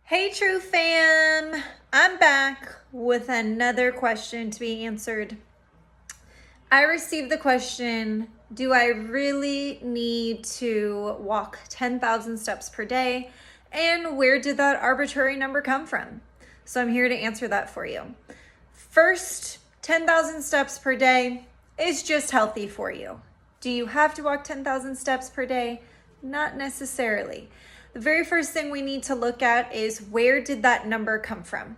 Hey, True Fam! I'm back with another question to be answered. I received the question, do I really need to walk 10,000 steps per day? And where did that arbitrary number come from? So I'm here to answer that for you. First, 10,000 steps per day is just healthy for you. Do you have to walk 10,000 steps per day? Not necessarily. The very first thing we need to look at is, where did that number come from?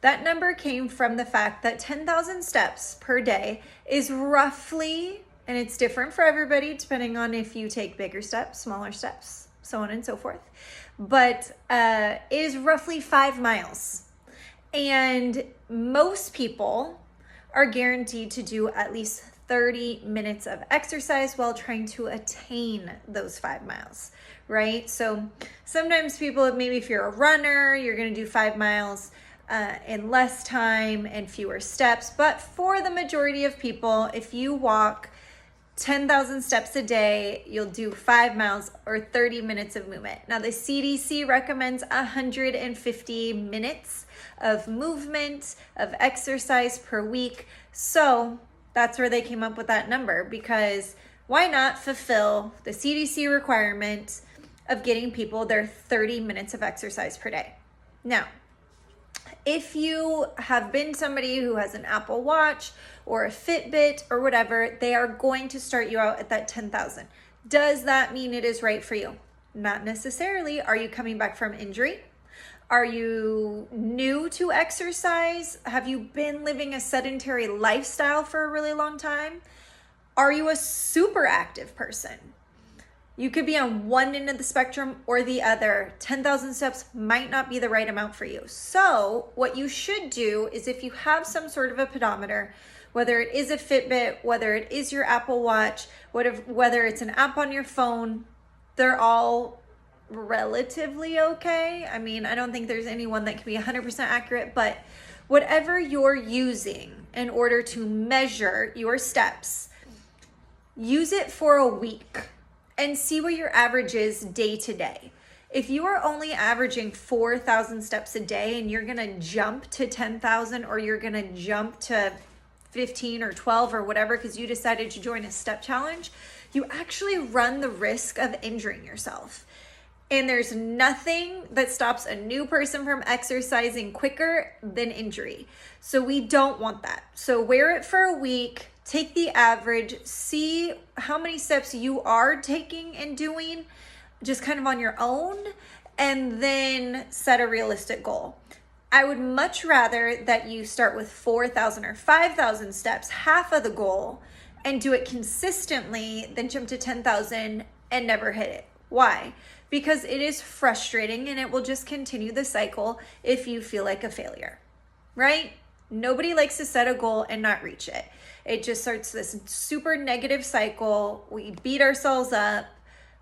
That number came from the fact that 10,000 steps per day is roughly, and it's different for everybody depending on if you take bigger steps, smaller steps, so on and so forth, but is roughly 5 miles. And most people are guaranteed to do at least 30 minutes of exercise while trying to attain those 5 miles, right? So sometimes people, maybe if you're a runner, you're going to do 5 miles in less time and fewer steps. But for the majority of people, if you walk 10,000 steps a day, you'll do 5 miles or 30 minutes of movement. Now, the CDC recommends 150 minutes of movement, of exercise per week. So that's where they came up with that number, because why not fulfill the CDC requirement of getting people their 30 minutes of exercise per day? Now, if you have been somebody who has an Apple Watch or a Fitbit or whatever, they are going to start you out at that 10,000. Does that mean it is right for you? Not necessarily. Are you coming back from injury? Are you new to exercise? Have you been living a sedentary lifestyle for a really long time? Are you a super active person? You could be on one end of the spectrum or the other. 10,000 steps might not be the right amount for you. So what you should do is, if you have some sort of a pedometer, whether it is a Fitbit, whether it is your Apple Watch, whether it's an app on your phone, they're all relatively okay. I mean, I don't think there's anyone that can be 100% accurate, but whatever you're using in order to measure your steps, use it for a week and see what your average is day to day. If you are only averaging 4,000 steps a day and you're gonna jump to 10,000, or you're gonna jump to 15 or 12 or whatever because you decided to join a step challenge, you actually run the risk of injuring yourself. And there's nothing that stops a new person from exercising quicker than injury. So we don't want that. So wear it for a week, take the average, see how many steps you are taking and doing just kind of on your own, and then set a realistic goal. I would much rather that you start with 4,000 or 5,000 steps, half of the goal, and do it consistently than jump to 10,000 and never hit it. Why? Because it is frustrating and it will just continue the cycle if you feel like a failure, right? Nobody likes to set a goal and not reach it. It just starts this super negative cycle. We beat ourselves up.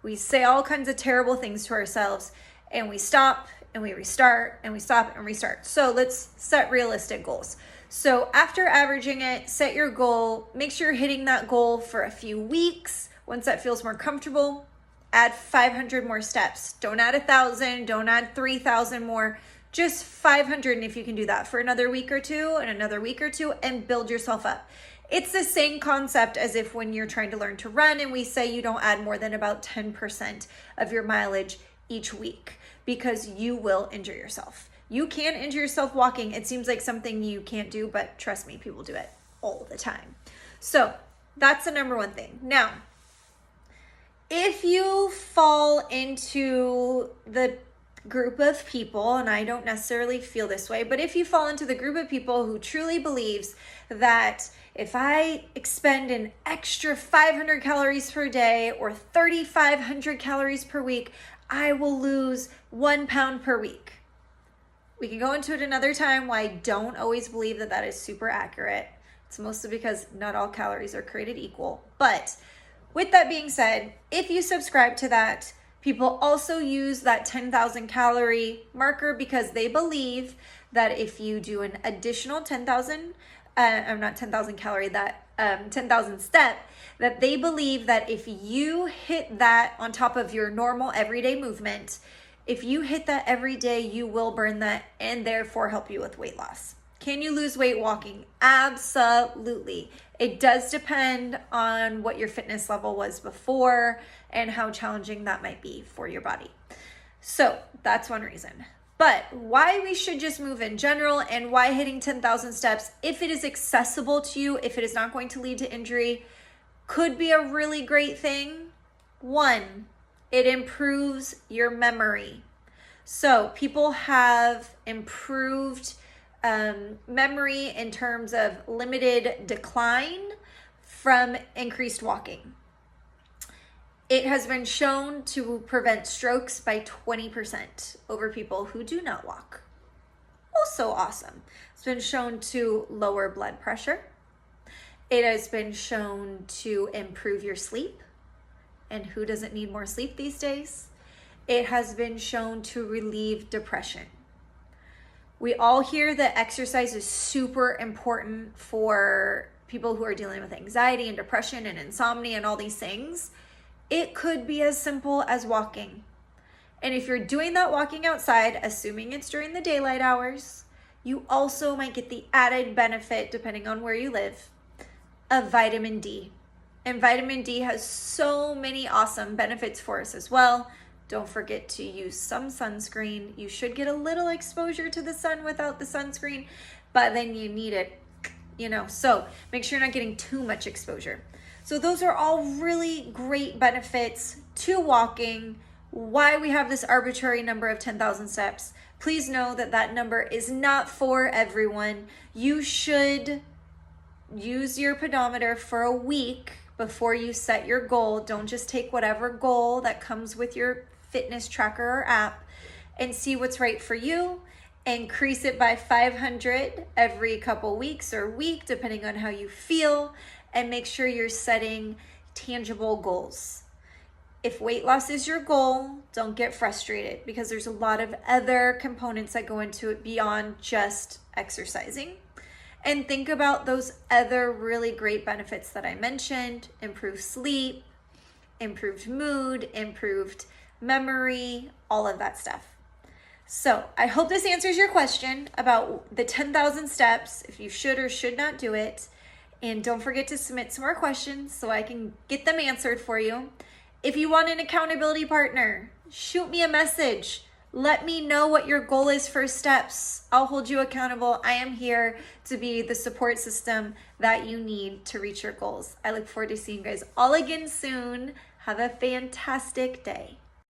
We say all kinds of terrible things to ourselves, and we stop and we restart and we stop and restart. So let's set realistic goals. So after averaging it, set your goal. Make sure you're hitting that goal for a few weeks. Once that feels more comfortable, add 500 more steps. Don't add 1,000, don't add 3,000 more, just 500. And if you can do that for another week or two and another week or two, and build yourself up. It's the same concept as if when you're trying to learn to run and we say you don't add more than about 10% of your mileage each week, because you will injure yourself. You can injure yourself walking. It seems like something you can't do, but trust me, people do it all the time. So that's the number one thing. Now, if you fall into the group of people, and I don't necessarily feel this way, but if you fall into the group of people who truly believes that if I expend an extra 500 calories per day or 3,500 calories per week, I will lose 1 pound per week. We can go into it another time why I don't always believe that that is super accurate. It's mostly because not all calories are created equal. But with that being said, if you subscribe to that, people also use that 10,000 calorie marker because they believe that if you do an additional 10,000, not 10,000 calorie, that 10,000 step, that they believe that if you hit that on top of your normal everyday movement, If you hit that every day, you will burn that and therefore help you with weight loss. Can you lose weight walking? Absolutely. It does depend on what your fitness level was before and how challenging that might be for your body. So that's one reason. But why we should just move in general and why hitting 10,000 steps, if it is accessible to you, if it is not going to lead to injury, could be a really great thing. One, it improves your memory. So people have improved memory in terms of limited decline from increased walking. It has been shown to prevent strokes by 20% over people who do not walk. Also awesome. It's been shown to lower blood pressure. It has been shown to improve your sleep. And who doesn't need more sleep these days? It has been shown to relieve depression. We all hear that exercise is super important for people who are dealing with anxiety and depression and insomnia and all these things. It could be as simple as walking. And if you're doing that walking outside, assuming it's during the daylight hours, you also might get the added benefit, depending on where you live, of vitamin D. And vitamin D has so many awesome benefits for us as well. Don't forget to use some sunscreen. You should get a little exposure to the sun without the sunscreen, but then you need it, so make sure you're not getting too much exposure. So those are all really great benefits to walking. Why we have this arbitrary number of 10,000 steps. Please know that that number is not for everyone. You should use your pedometer for a week before you set your goal. Don't just take whatever goal that comes with your fitness tracker or app and see what's right for you. Increase it by 500 every couple weeks or week, depending on how you feel, and make sure you're setting tangible goals. If weight loss is your goal, don't get frustrated because there's a lot of other components that go into it beyond just exercising. And think about those other really great benefits that I mentioned: improved sleep, improved mood, improved memory, all of that stuff. So I hope this answers your question about the 10,000 steps, if you should or should not do it. And don't forget to submit some more questions so I can get them answered for you. If you want an accountability partner, shoot me a message. Let me know what your goal is for steps. I'll hold you accountable. I am here to be the support system that you need to reach your goals. I look forward to seeing you guys all again soon. Have a fantastic day.